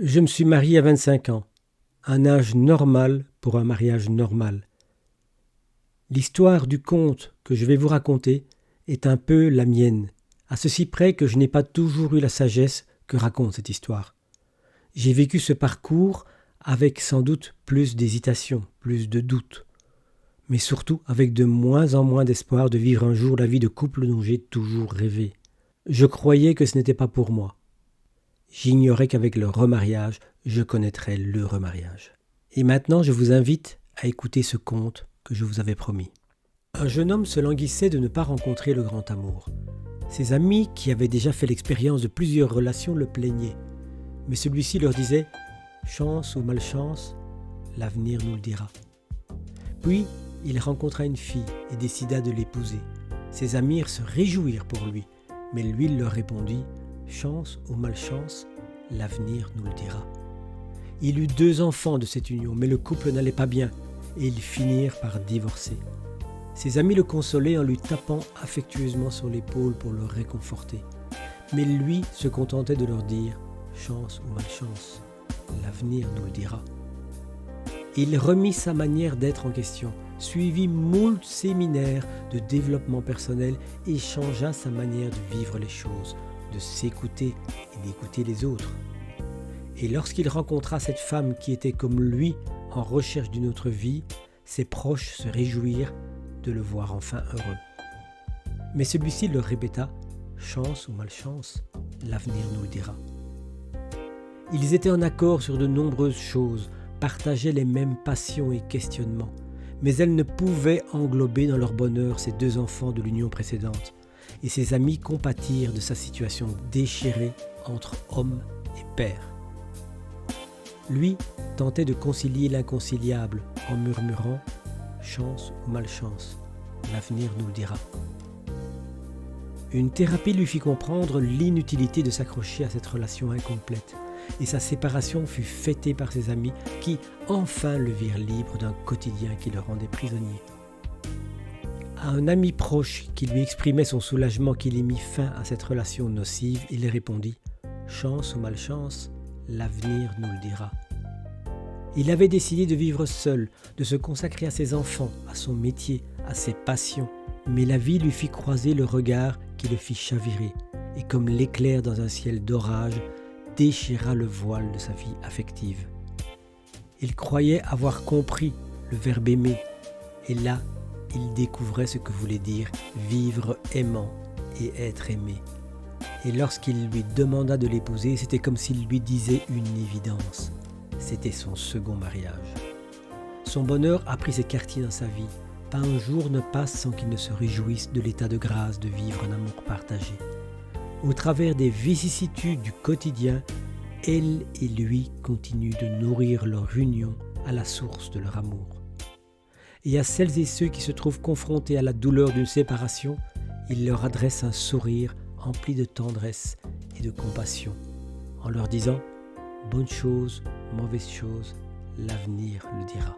Je me suis marié à 25 ans, un âge normal pour un mariage normal. L'histoire du conte que je vais vous raconter est un peu la mienne, à ceci près que je n'ai pas toujours eu la sagesse que raconte cette histoire. J'ai vécu ce parcours avec sans doute plus d'hésitation, plus de doute, mais surtout avec de moins en moins d'espoir de vivre un jour la vie de couple dont j'ai toujours rêvé. Je croyais que ce n'était pas pour moi. J'ignorais qu'avec le remariage, je connaîtrais le remariage. Et maintenant, je vous invite à écouter ce conte que je vous avais promis. Un jeune homme se languissait de ne pas rencontrer le grand amour. Ses amis, qui avaient déjà fait l'expérience de plusieurs relations, le plaignaient. Mais celui-ci leur disait « Chance ou malchance, l'avenir nous le dira ». Puis, il rencontra une fille et décida de l'épouser. Ses amis se réjouirent pour lui, mais lui il leur répondit « Chance ou malchance, l'avenir nous le dira ». Il eut 2 enfants de cette union, mais le couple n'allait pas bien et ils finirent par divorcer. Ses amis le consolaient en lui tapant affectueusement sur l'épaule pour le réconforter. Mais lui se contentait de leur dire « Chance ou malchance, l'avenir nous le dira ». Il remit sa manière d'être en question, suivit moult séminaires de développement personnel et changea sa manière de vivre les choses, de s'écouter et d'écouter les autres. Et lorsqu'il rencontra cette femme qui était comme lui en recherche d'une autre vie, ses proches se réjouirent de le voir enfin heureux. Mais celui-ci leur répéta « Chance ou malchance, l'avenir nous le dira ». Ils étaient en accord sur de nombreuses choses, partageaient les mêmes passions et questionnements, mais elles ne pouvaient englober dans leur bonheur ces 2 enfants de l'union précédente, et ses amis compatirent de sa situation déchirée entre homme et père. Lui tentait de concilier l'inconciliable en murmurant « Chance ou malchance, l'avenir nous le dira ». Une thérapie lui fit comprendre l'inutilité de s'accrocher à cette relation incomplète, et sa séparation fut fêtée par ses amis qui enfin le virent libre d'un quotidien qui le rendait prisonnier. À un ami proche qui lui exprimait son soulagement qu'il ait mis fin à cette relation nocive, il répondit « Chance ou malchance, l'avenir nous le dira ». Il avait décidé de vivre seul, de se consacrer à ses enfants, à son métier, à ses passions, mais la vie lui fit croiser le regard qui le fit chavirer, et comme l'éclair dans un ciel d'orage, déchira le voile de sa vie affective. Il croyait avoir compris le verbe aimer, et là, il découvrait ce que voulait dire vivre aimant et être aimé. Et lorsqu'il lui demanda de l'épouser, c'était comme s'il lui disait une évidence. C'était son second mariage. Son bonheur a pris ses quartiers dans sa vie. Pas un jour ne passe sans qu'il ne se réjouisse de l'état de grâce de vivre un amour partagé. Au travers des vicissitudes du quotidien, elle et lui continuent de nourrir leur union à la source de leur amour. Et à celles et ceux qui se trouvent confrontés à la douleur d'une séparation, il leur adresse un sourire empli de tendresse et de compassion, en leur disant « Bonne chose, mauvaise chose, l'avenir le dira ».